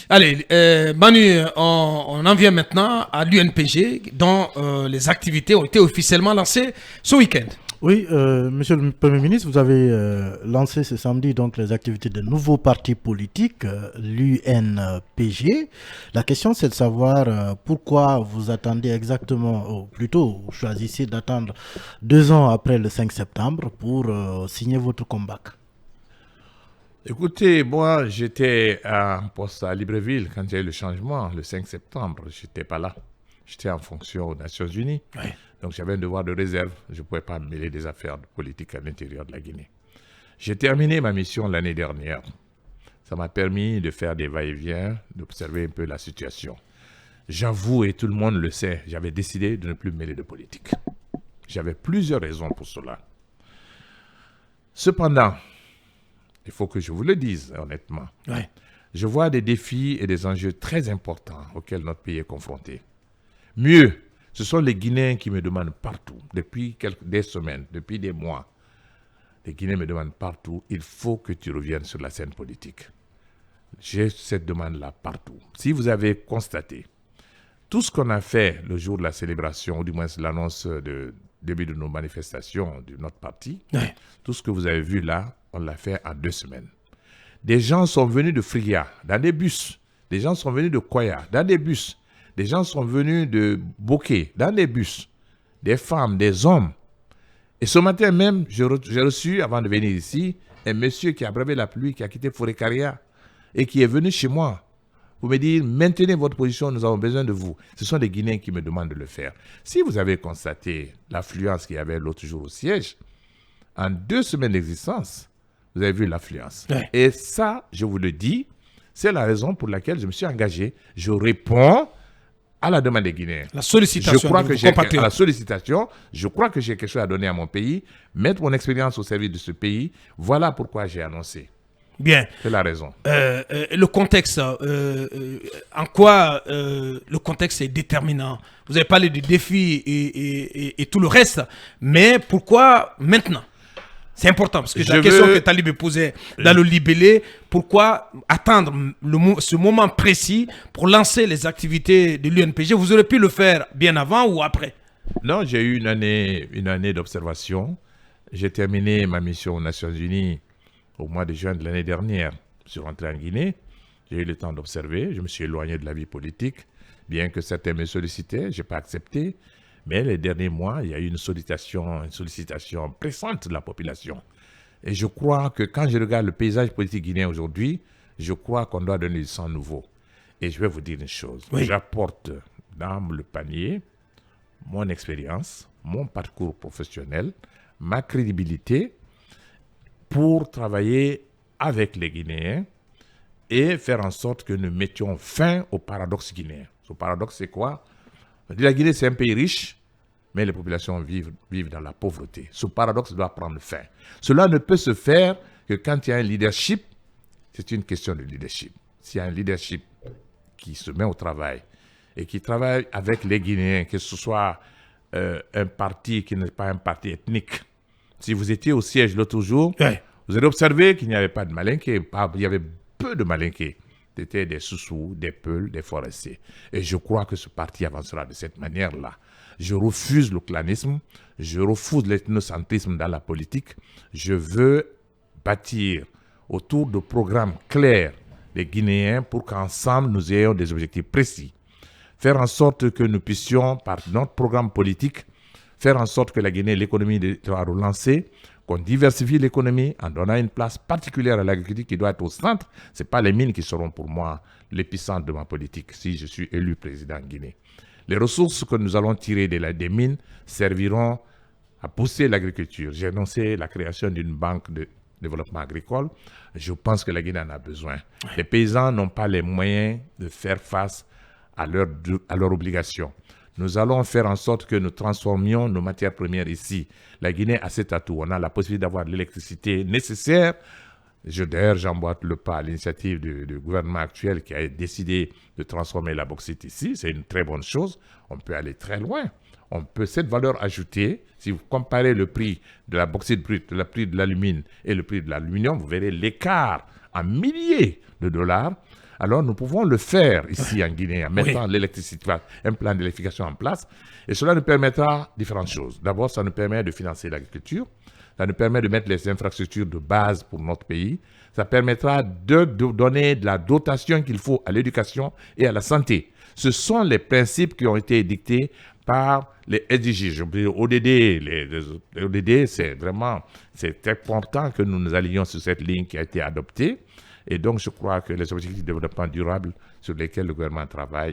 Allez, Manu, on en vient maintenant à l'UNPG, dont les activités ont été officiellement lancées ce week-end. Oui, monsieur le Premier ministre, vous avez lancé ce samedi donc les activités de nouveaux partis politiques, l'UNPG. La question, c'est de savoir pourquoi vous attendez exactement, ou plutôt vous choisissez d'attendre 2 ans après le 5 septembre pour signer votre comeback. Écoutez, moi, j'étais en poste à Libreville quand il y a eu le changement, le 5 septembre. Je n'étais pas là. J'étais en fonction aux Nations Unies. Oui. Donc, j'avais un devoir de réserve. Je ne pouvais pas me mêler des affaires politiques à l'intérieur de la Guinée. J'ai terminé ma mission l'année dernière. Ça m'a permis de faire des va-et-vient, d'observer un peu la situation. J'avoue, et tout le monde le sait, j'avais décidé de ne plus me mêler de politique. J'avais plusieurs raisons pour cela. Cependant, il faut que je vous le dise honnêtement. Ouais. Je vois des défis et des enjeux très importants auxquels notre pays est confronté. Mieux, ce sont les Guinéens qui me demandent partout, depuis des semaines, depuis des mois. Les Guinéens me demandent partout, il faut que tu reviennes sur la scène politique. J'ai cette demande-là partout. Si vous avez constaté, tout ce qu'on a fait le jour de la célébration, ou du moins l'annonce de début de nos manifestations de notre parti, Ouais. tout ce que vous avez vu là, on l'a fait en 2 semaines. Des gens sont venus de Friga, dans des bus. Des gens sont venus de Koya, dans des bus. Des gens sont venus de Bokeh, dans des bus. Des femmes, des hommes. Et ce matin même, j'ai reçu, avant de venir ici, un monsieur qui a bravé la pluie, qui a quitté Forécaria et qui est venu chez moi pour me dire, maintenez votre position, nous avons besoin de vous. Ce sont des Guinéens qui me demandent de le faire. Si vous avez constaté l'affluence qu'il y avait l'autre jour au siège, en 2 semaines d'existence, vous avez vu l'affluence. Ouais. Et ça, je vous le dis, c'est la raison pour laquelle je me suis engagé. Je réponds à la demande des Guinéens. La sollicitation Je crois de que vos j'ai compatriotes. à la sollicitation, je crois que j'ai quelque chose à donner à mon pays, mettre mon expérience au service de ce pays. Voilà pourquoi j'ai annoncé. Bien. C'est la raison. Le contexte, en quoi le contexte est déterminant? Vous avez parlé du défi et tout le reste, mais pourquoi maintenant? C'est important, parce que la question que Talib me posait dans le libellé, pourquoi attendre ce moment précis pour lancer les activités de l'UNPG? Vous aurez pu le faire bien avant ou après? Non, j'ai eu une année d'observation. J'ai terminé ma mission aux Nations Unies au mois de juin de l'année dernière. Je suis rentré en Guinée. J'ai eu le temps d'observer. Je me suis éloigné de la vie politique. Bien que certains me sollicitaient, je n'ai pas accepté. Mais les derniers mois, il y a eu une sollicitation pressante de la population. Et je crois que quand je regarde le paysage politique guinéen aujourd'hui, je crois qu'on doit donner du sang nouveau. Et je vais vous dire une chose. Oui. J'apporte dans le panier mon expérience, mon parcours professionnel, ma crédibilité pour travailler avec les Guinéens et faire en sorte que nous mettions fin au paradoxe guinéen. Ce paradoxe, c'est quoi? La Guinée, c'est un pays riche, mais les populations vivent dans la pauvreté. Ce paradoxe doit prendre fin. Cela ne peut se faire que quand il y a un leadership, c'est une question de leadership. S'il y a un leadership qui se met au travail et qui travaille avec les Guinéens, que ce soit un parti qui n'est pas un parti ethnique. Si vous étiez au siège l'autre jour, Ouais. vous avez observé qu'il n'y avait pas de Malinké, il y avait peu de Malinké. C'était des Soussous, des Peuls, des Forestiers. Et je crois que ce parti avancera de cette manière-là. Je refuse le clanisme, je refuse l'ethnocentrisme dans la politique. Je veux bâtir autour de programmes clairs les Guinéens pour qu'ensemble nous ayons des objectifs précis. Faire en sorte que nous puissions, par notre programme politique, faire en sorte que la Guinée, l'économie soit relancée, qu'on diversifie l'économie en donnant une place particulière à l'agriculture qui doit être au centre. Ce n'est pas les mines qui seront pour moi l'épicentre de ma politique si je suis élu président de Guinée. Les ressources que nous allons tirer des mines serviront à pousser l'agriculture. J'ai annoncé la création d'une banque de développement agricole. Je pense que la Guinée en a besoin. Les paysans n'ont pas les moyens de faire face à leurs obligations. Nous allons faire en sorte que nous transformions nos matières premières ici. La Guinée a cet atout. On a la possibilité d'avoir l'électricité nécessaire. D'ailleurs, j'emboîte le pas à l'initiative du gouvernement actuel qui a décidé de transformer la bauxite ici. C'est une très bonne chose. On peut aller très loin. Cette valeur ajoutée, si vous comparez le prix de la bauxite brute, le prix de l'alumine et le prix de l'aluminium, vous verrez l'écart en milliers de dollars. Alors nous pouvons le faire ici en Guinée en mettant l'électricité, un plan d'électrification en place. Et cela nous permettra différentes choses. D'abord, ça nous permet de financer l'agriculture. Ça nous permet de mettre les infrastructures de base pour notre pays. Ça permettra de donner de la dotation qu'il faut à l'éducation et à la santé. Ce sont les principes qui ont été dictés par les SDG. Je veux dire, ODD, les ODD, c'est important que nous nous alignions sur cette ligne qui a été adoptée. Et donc, je crois que les objectifs de développement durable sur lesquels le gouvernement travaille